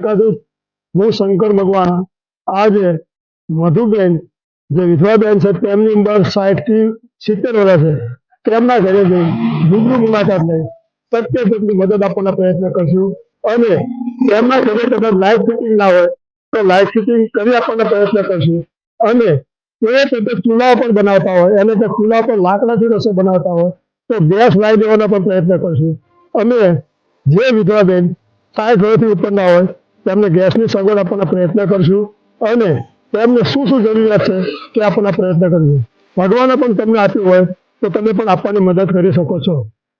દ્વારકાધીશ, હું શંકર ભગવાન આજે મધુબેન જે વિધવાબેન છે તેમની ઉંમર 60 થી 70 વર્ષ છે. તેમના ઘરે જઈ રૂબરૂ મુલાકાત લઈ શક્ય તેટલી મદદ આપવાના પ્રયત્ન કરશું અને તેમના ઘરે કદાચ લાઇટ ફિટિંગ ના હોય તો લાઇટ ફિટિંગ કરી આપવાના પ્રયત્ન કરશું અને એ કદાચ ચૂલા પણ બનાવતા હોય એને તો ચૂલા પર લાકડાથી રસોઈ બનાવતા હોય તો ગેસ લાવી દેવાનો પણ પ્રયત્ન કરશું. અમે જે વિધવાબેન 60 વર્ષથી ઉપરના હોય તેમને ગેસની સગવડ આપવાના પ્રયત્ન કરશું અને તેમને શું શું જરૂરિયાત છે તે આપવાના પ્રયત્ન કરશું. ભગવાને પણ તમને આપ્યું હોય તો તમે પણ આપવાની મદદ કરી શકો છો.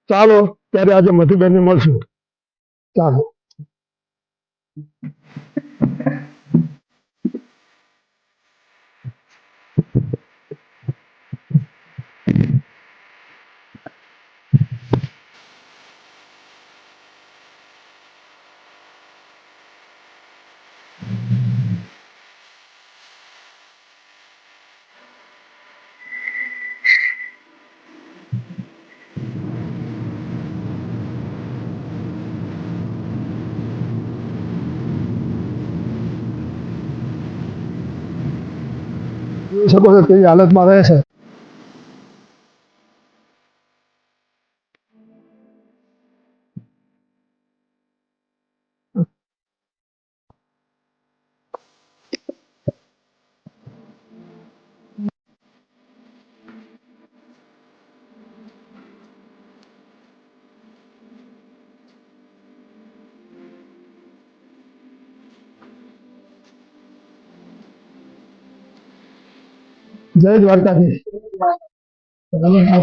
ચાલો ત્યારે આજે મધુબેનને મળશું. ચાલો. જોઈ શકો છો કેવી હાલતમાં રહે છે. જય દ્વારકાધીશ.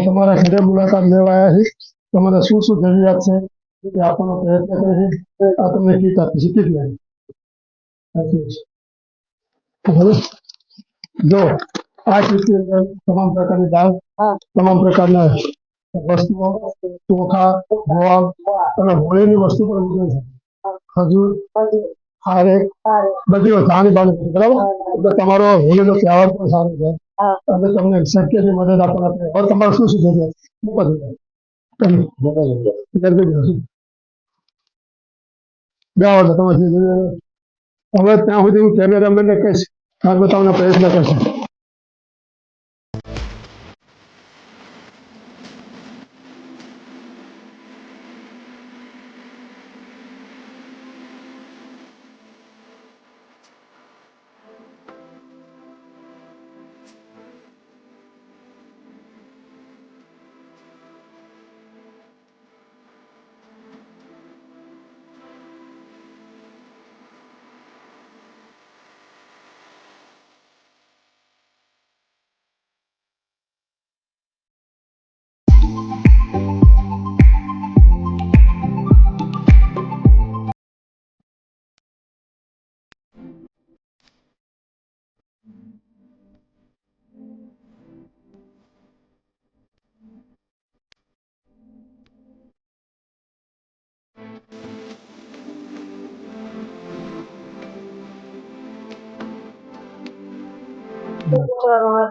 તમારા ઘરે મુલાકાત લેવા આવ્યા છે. તમારે શું શું જરૂરિયાત છે તે આપવાનો પ્રયત્ન કરે છે. આ તમને કીટ આપી છે. કેટલી જો આ કીટની અંદર તમામ પ્રકારની દાળ, તમામ પ્રકારના વસ્તુઓ, ચોખા, ગોળ અને હોળીની વસ્તુ પણ મૂકે છે. ખજૂર, ખારેક, બધી ધાણી બાણી, બરાબર. એટલે તમારો હોળીનો તહેવાર પણ સારો છે. અમે તમને શક્ય છે મદદ આપવાના. હવે તમારે શું શું જરૂરિયાત બે આવડે તમારે હવે ત્યાં સુધી હું કેમેરામેનને કહીશ બતાવવાનો પ્રયત્ન કરશે.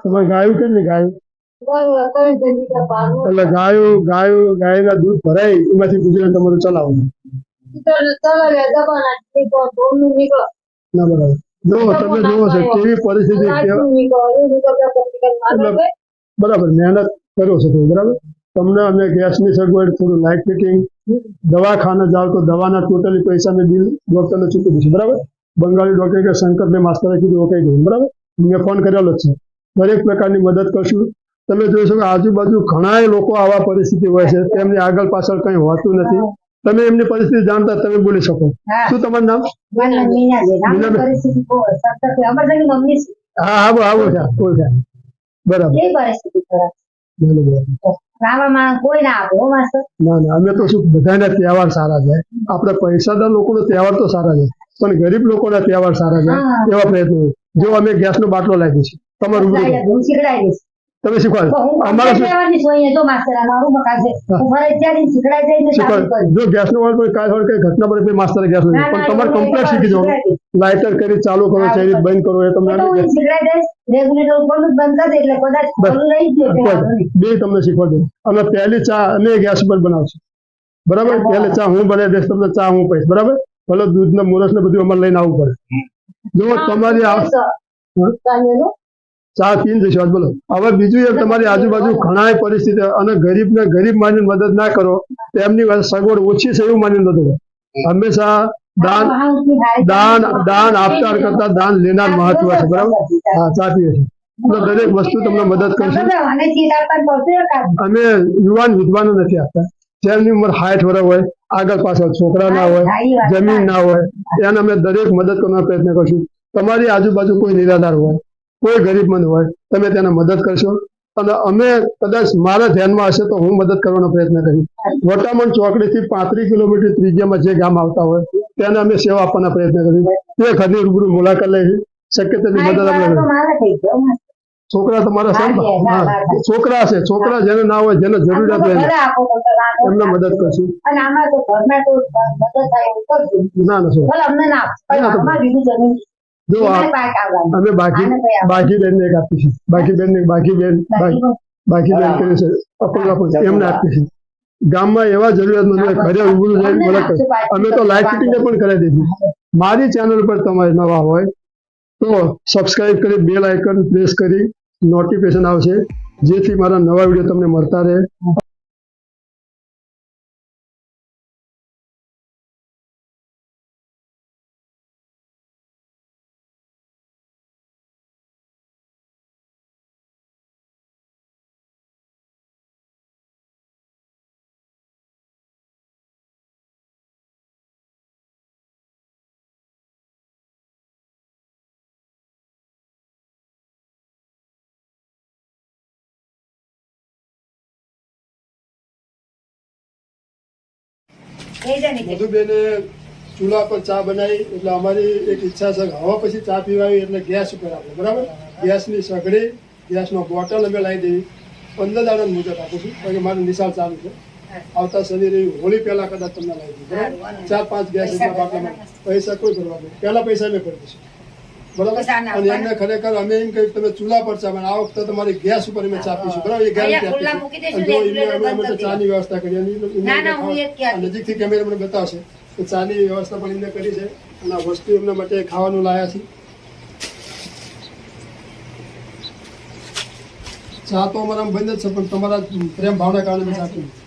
તમારે ગાયું કેટલી ગાયું? એટલે ગાયના દૂધ ભરાય એમાંથી ગુજરાન તમારું ચલાવવું. ના બરાબર. જો તમે જુઓ છો કેવી પરિસ્થિતિ, બરાબર મહેનત કરો છો તમે, બરાબર. તમને અમે ગેસની સગવડ, થોડું લાઇટ ફિટિંગ, દવાખાને જાઓ તો દવાના ટોટલી પૈસાને બિલ ડોક્ટરને ચૂકવી દઈશું, બરાબર. બંગાળી ડોક્ટર કે શંકરને માસ્ટરે કીધું કહી દઉં, બરાબર. મેં ફોન કરેલો જ છે. દરેક પ્રકારની મદદ કરશું. તમે જોઈ શકો આજુબાજુ ઘણા લોકો આવા પરિસ્થિતિ હોય છે તેમની આગળ પાછળ કઈ હોતું નથી. તમે એમની પરિસ્થિતિ જાણતા તમે બોલી શકો. શું તમારું નામ? હા આવો આવો છે બરાબર. ના ના અમે તો શું બધાના તહેવાર સારા છે. આપણે પૈસાદાર લોકોનો તહેવાર તો સારા છે પણ ગરીબ લોકોના તહેવાર સારા છે એવા પ્રયત્નો. જો અમે ગેસનો બાટલો લાગી છે તમારું તમે શીખવાડો. અમારે જો ગેસનો હોય કોઈ કાંઈ હોય કઈ ઘટના પડે કોઈ માસ્તરે ગેસ નહીં પણ તમારે કમ્પ્લેટ શીખી જવું. લાઇટર કરી ચાલુ કરો છે બંધ કરો એ તમને બે તમને શીખવાડે. અને પહેલી ચા અમે ગેસ પર બનાવશું, બરાબર. પહેલી ચા હું બનાવી દઈશ તમને ચા હું કહીશ, બરાબર. ભલે દૂધ ને મોરસ ને બધું અમારે લઈને આવવું પડે જો તમારી ચા પીને જશો બોલો હવે બીજું એક તમારી આજુબાજુ ઘણા પરિસ્થિતિ અને ગરીબ માનીને મદદ ના કરો તેમની સગવડ ઓછી છે એવું માનીને મદદ કરો હંમેશા દાન આપનાર કરતા દાન લેનાર મહત્વ છે બરાબર હા ચા પીએ છે દરેક વસ્તુ તમને મદદ કરશે અમે યુવાન વિદ્વાનો નથી આપતા જેમની ઉંમર 60 વર્ષ હોય આગળ પાછળ છોકરા ના હોય જમીન ના હોય એને અમે દરેક મદદ કરવાનો પ્રયત્ન કરશું તમારી આજુબાજુ કોઈ નિરાધાર હોય કોઈ ગરીબમંદ હોય તમે તેને મદદ કરશો અને અમે કદાચ મારા ધ્યાનમાં હશે તો હું મદદ કરવાનો પ્રયત્ન કરીશ વટામણ ચોકડીથી 35 કિલોમીટર ત્રિજ્યામાં જે ગામ આવતા હોય તેને અમે સેવા આપવાના પ્રયત્ન કરીશું તે ઘરની રૂબરૂ મુલાકાત લઈ શક્ય તેટલી મદદ આપણે છોકરા તમારા છે છોકરા છે છોકરા જેને ના હોય જેને જરૂરિયાત હોય એમને મદદ કરશું ના જો અમે બાકી બેન ને એક આપીશું બાકી બેન કરી છે એમને આપીશું ગામમાં એવા જરૂરિયાતમંદ ઘરે રૂબરૂ જઈને મદદ કરશું અમે તો લાઈવ ફિટિંગ પણ કરાવી દીધી મારી ચેનલ પર તમારે નવા હોય તો સબસ્ક્રાઇબ કરી બેલ આઇકન પ્રેસ કરી નોટિફિકેશન આવશે જેથી મારા નવા વિડીયો તમને મળતા રહે મધુબેને ચૂલા પર ચા બનાવી એટલે અમારી એક ઈચ્છા છે હવા પછી ચા પીવાવી એટલે ગેસ ઉપર આપણે બરાબર ગેસની સગડી ગેસનો બોટલ અમે લાવી દેવી 15 દાડા મુદત આપું છું કારણ કે મારું નિશાળ ચાલુ છે આવતા શનિ હોળી પહેલા કદાચ તમને લાવી દઉં બરાબર 4-5 ગેસ એટલા બાટલામાં પૈસા કોઈ ભરવા નહીં પહેલા પૈસા અમે ભરી દઈશું બરાબર અને એમને ખરેખર અમે એમ કહ્યું તમે ચૂલા પર ચા આ વખતે તમારી ગેસ ઉપર અમે ચા પીશું બરાબર એ ગેરંટી ચાની વ્યવસ્થા કરી નજીકથી કેમેરા મને બતાવશે તો ચાની વ્યવસ્થા પણ એમને કરી છે અને આ વસ્તુ એમના માટે ખાવાનું લાયા છે ચા તો અમારા બંધ જ છે પણ તમારા પ્રેમ ભાવના કારણે ચા પીવું